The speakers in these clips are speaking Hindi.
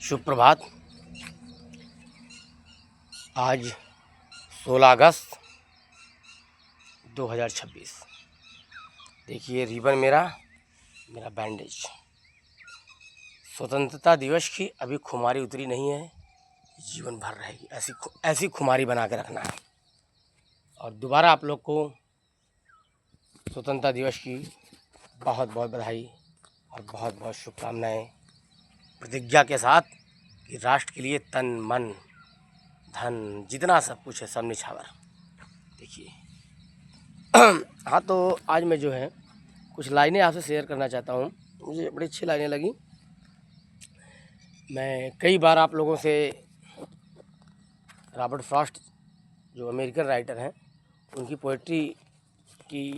शुभ प्रभात। आज 16 अगस्त 2026। देखिए रिबन मेरा बैंडेज। स्वतंत्रता दिवस की अभी खुमारी उतरी नहीं है, जीवन भर रहेगी। ऐसी खुमारी बना के रखना है। और दोबारा आप लोग को स्वतंत्रता दिवस की बहुत बहुत बधाई और बहुत बहुत शुभकामनाएं, प्रतिज्ञा के साथ कि राष्ट्र के लिए तन मन धन जितना सब कुछ है सब निछावर। देखिए हाँ, तो आज मैं जो है कुछ लाइनें आपसे शेयर करना चाहता हूँ। मुझे बड़ी अच्छी लाइनें लगी। मैं कई बार आप लोगों से रॉबर्ट फ्रॉस्ट जो अमेरिकन राइटर हैं उनकी पोइट्री की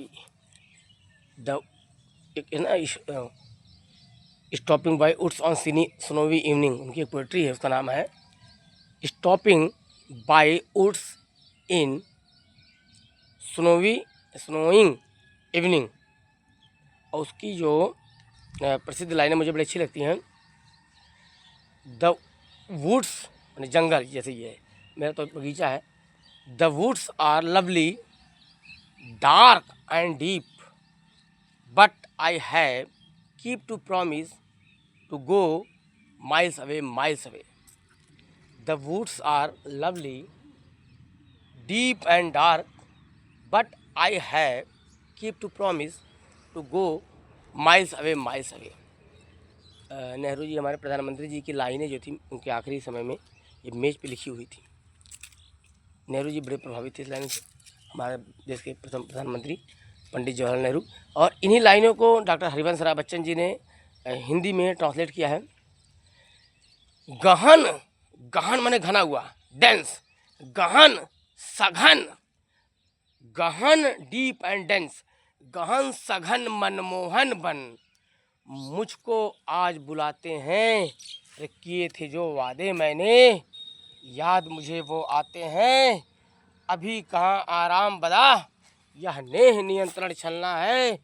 एक है ना, stopping by woods on snowy evening, उनकी एक पोइट्री है, उसका नाम है stopping by woods in snowing evening. और उसकी जो प्रसिद्ध लाइनें मुझे बड़ी अच्छी लगती हैं। द वुड्स यानी जंगल, जैसे ये मेरा तो बगीचा है। The woods are lovely dark and deep but I have keep to promise to go miles away, miles away. The woods are lovely, deep and dark, but I have keep to promise to go miles away, miles away. Nehru ji, हमारे प्रधानमंत्री जी की लाइनें जो थी उनके आखिरी समय में ये मेज पे लिखी हुई थी। नेहरू जी बड़े प्रभावित थे इस लाइन से, हमारे देश के प्रथम प्रधानमंत्री पंडित जवाहरलाल नेहरू। और इन्हीं लाइनों को डॉक्टर हरिवंश राय बच्चन जी ने हिंदी में ट्रांसलेट किया है। गहन, गहन माने घना हुआ, डेंस, गहन सघन, गहन डीप एंड डेंस, गहन सघन मनमोहन बन मुझको आज बुलाते हैं। अरे किए थे जो वादे मैंने, याद मुझे वो आते हैं। अभी कहाँ आराम बदा, यह नेह नियंत्रण चलना है।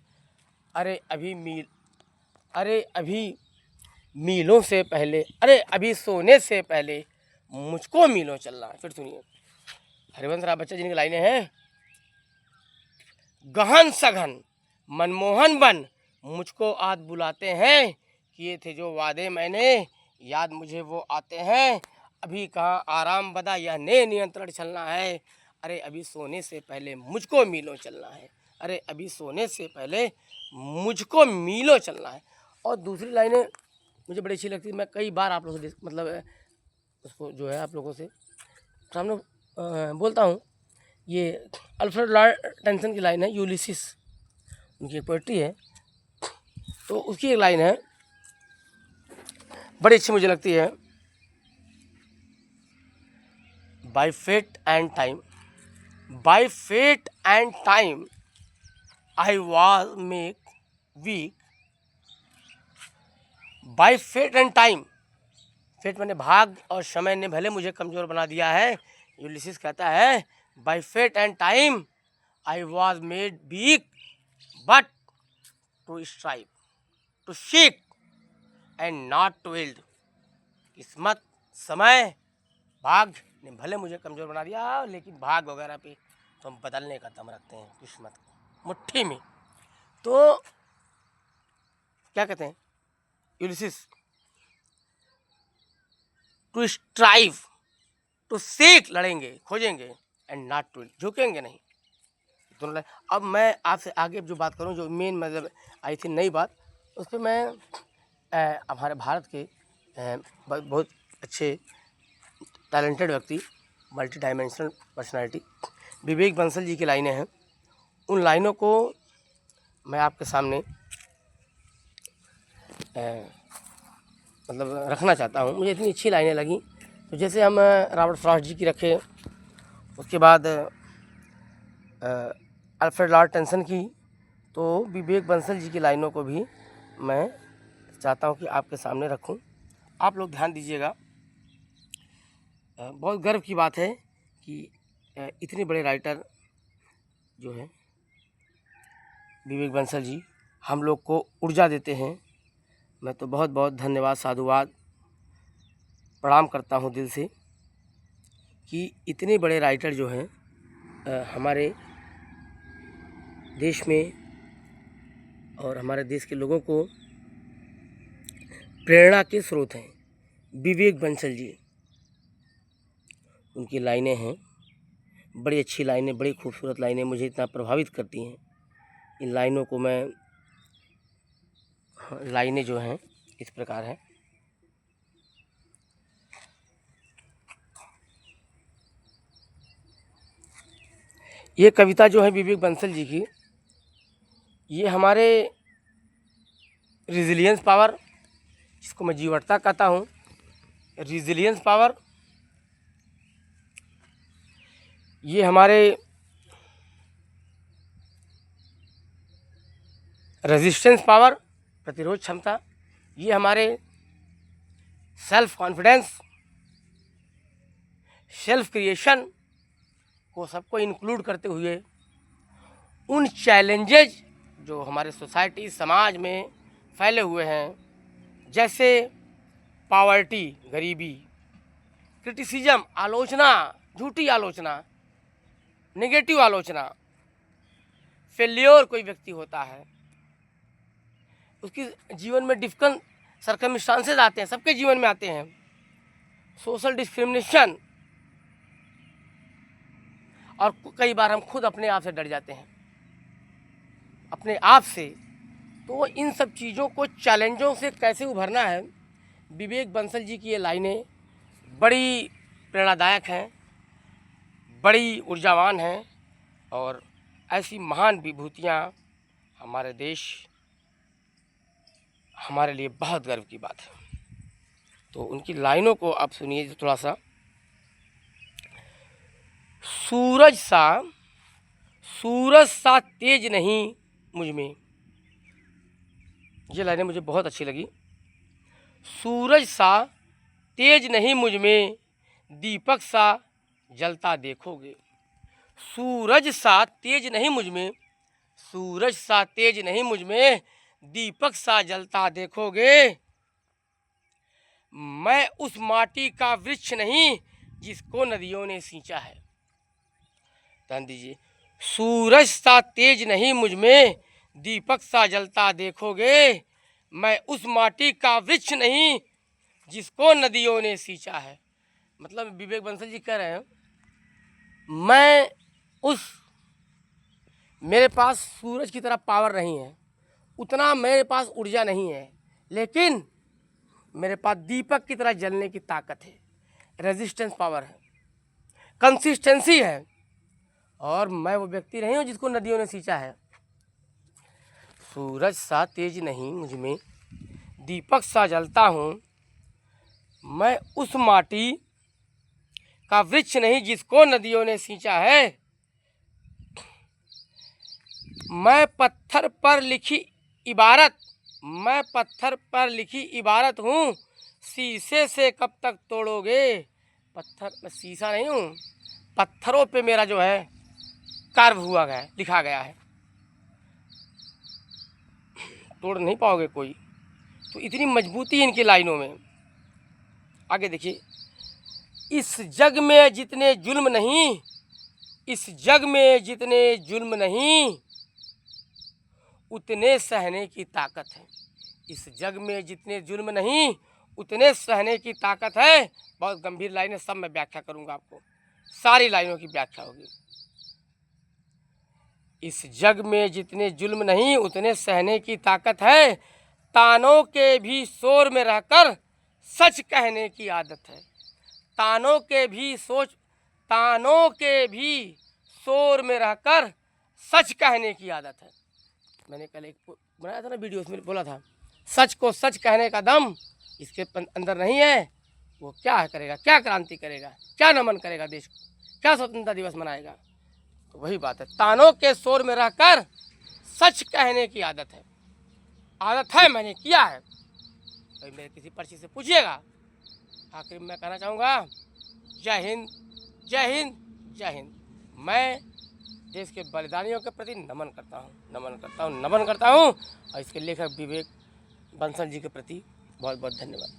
अरे अभी मीलों से पहले, अरे अभी सोने से पहले मुझको मीलों चलना है। फिर सुनिए, हरिवंश राय बच्चन जी की लाइनें हैं। गहन सघन मनमोहन बन मुझको आज बुलाते हैं। किए थे जो वादे मैंने, याद मुझे वो आते हैं। अभी कहाँ आराम बदा, यह नए नियंत्रण चलना है। अरे अभी सोने से पहले मुझको मीलों चलना है। अरे अभी सोने से पहले मुझको मीलों चलना है। और दूसरी लाइनें मुझे बड़ी अच्छी लगती है। मैं कई बार आप लोगों से मतलब उसको जो है आप लोगों से सामने बोलता हूँ। ये अल्फ्रेड लॉर्ड टेंसन की लाइन है, यूलिसिस, उनकी एक पोइट्री है। तो उसकी एक लाइन है बड़ी अच्छी मुझे लगती है। By fate and time, by fate and time I was make weak, by fate and time, fate मैंने भाग और समय ने भले मुझे कमज़ोर बना दिया है। यूलिसिस कहता है by fate and time I was made weak but to strive to seek and not to yield. किस्मत, समय, भाग ने भले मुझे कमज़ोर बना दिया, लेकिन भाग वगैरह पे तो हम बदलने का दम रखते हैं, किस्मत मुट्ठी में। तो क्या कहते हैं Ulysses, to strive to seek, लड़ेंगे खोजेंगे, एंड नॉट टू, झुकेंगे नहीं, दोनों। अब मैं आपसे आगे जो बात करूं, जो मेन मतलब आई थी नई बात, उस पर मैं हमारे भारत के बहुत अच्छे टैलेंटेड व्यक्ति, multi dimensional personality Vivek Bansal ji की लाइनें हैं। उन लाइनों को मैं आपके सामने मतलब रखना चाहता हूँ। मुझे इतनी अच्छी लाइनें लगी। तो जैसे हम रॉबर्ट फ्रॉस्ट जी की रखे, उसके बाद अल्फ्रेड लॉर्ड टेंसन की, तो विवेक बंसल जी की लाइनों को भी मैं चाहता हूँ कि आपके सामने रखूँ। आप लोग ध्यान दीजिएगा। बहुत गर्व की बात है कि इतने बड़े राइटर जो हैं विवेक बंसल जी हम लोग को ऊर्जा देते हैं। मैं तो बहुत बहुत धन्यवाद, साधुवाद प्रणाम करता हूँ दिल से कि इतने बड़े राइटर जो हैं हमारे देश में और हमारे देश के लोगों को प्रेरणा के स्रोत हैं। विवेक बंसल जी, उनकी लाइनें हैं, बड़ी अच्छी लाइनें, बड़ी खूबसूरत लाइनें मुझे इतना प्रभावित करती हैं। इन लाइनों को मैं लाइनें जो हैं इस प्रकार हैं। ये कविता जो है विवेक बंसल जी की, ये हमारे रिजिलियंस पावर, जिसको मैं जीवटता कहता हूँ, रिजिलियंस पावर, ये हमारे रेजिस्टेंस पावर, प्रतिरोध क्षमता, ये हमारे सेल्फ कॉन्फिडेंस, सेल्फ क्रिएशन को सबको इंक्लूड करते हुए उन चैलेंजेज जो हमारे सोसाइटी समाज में फैले हुए हैं, जैसे पॉवर्टी, गरीबी, क्रिटिसिज्म, आलोचना, झूठी आलोचना, नेगेटिव आलोचना, फेल्योर कोई व्यक्ति होता है, उसकी जीवन में डिफिकल्ट सर्कमस्टांसेस आते हैं, सबके जीवन में आते हैं, सोशल डिस्क्रिमिनेशन, और कई बार हम खुद अपने आप से डर जाते हैं, अपने आप से। तो इन सब चीज़ों को, चैलेंजों से कैसे उभरना है, विवेक बंसल जी की ये लाइनें बड़ी प्रेरणादायक हैं, बड़ी ऊर्जावान हैं, और ऐसी महान विभूतियाँ हमारे देश, हमारे लिए बहुत गर्व की बात है। तो उनकी लाइनों को आप सुनिए थोड़ा सा। सूरज सा तेज नहीं मुझ में, ये लाइनें मुझे बहुत अच्छी लगी। सूरज सा तेज नहीं मुझ में, दीपक सा जलता देखोगे। सूरज सा तेज नहीं मुझ में, सूरज सा तेज नहीं मुझ में, दीपक सा जलता देखोगे। मैं उस माटी का वृक्ष नहीं जिसको नदियों ने सींचा है। ध्यान दीजिए, सूरज सा तेज नहीं मुझ में, दीपक सा जलता देखोगे। मैं उस माटी का वृक्ष नहीं जिसको नदियों ने सींचा है। मतलब विवेक बंसल जी कह रहे हैं, मैं मेरे पास सूरज की तरह पावर नहीं है, उतना मेरे पास ऊर्जा नहीं है, लेकिन मेरे पास दीपक की तरह जलने की ताकत है, रेजिस्टेंस पावर है, कंसिस्टेंसी है, और मैं वो व्यक्ति नहीं हूँ जिसको नदियों ने सींचा है। सूरज सा तेज नहीं मुझ में, दीपक सा जलता हूँ। मैं उस माटी का वृक्ष नहीं जिसको नदियों ने सींचा है। मैं पत्थर पर लिखी इबारत हूँ, शीशे से कब तक तोड़ोगे। पत्थर, मैं शीशा नहीं हूँ, पत्थरों पे मेरा जो है कार्व हुआ गया है, लिखा गया है, तोड़ नहीं पाओगे कोई। तो इतनी मजबूती है इनकी लाइनों में। आगे देखिए, इस जग में जितने जुल्म नहीं, उतने सहने की ताकत है। इस जग में जितने जुल्म नहीं, उतने सहने की ताकत है। बहुत गंभीर लाइनें, सब मैं व्याख्या करूंगा, आपको सारी लाइनों की व्याख्या होगी। इस जग में जितने जुल्म नहीं, उतने सहने की ताकत है। तानों के भी शोर में रहकर सच कहने की आदत है। तानों के भी शोर में रहकर सच कहने की आदत है। मैंने कल एक बनाया था ना वीडियो, उसमें बोला था, सच को सच कहने का दम इसके अंदर नहीं है, वो क्या करेगा, क्या क्रांति करेगा, क्या नमन करेगा देश को, क्या स्वतंत्रता दिवस मनाएगा। तो वही बात है, तानों के शोर में रहकर सच कहने की आदत है। मैंने किया है। तो मेरे किसी पर्ची से पूछिएगा। आखिर में मैं कहना चाहूँगा, जय हिंद, जय हिंद, जय हिंद। मैं देश के बलिदानियों के प्रति नमन करता हूँ, और इसके लेखक विवेक बंसल जी के प्रति बहुत बहुत धन्यवाद।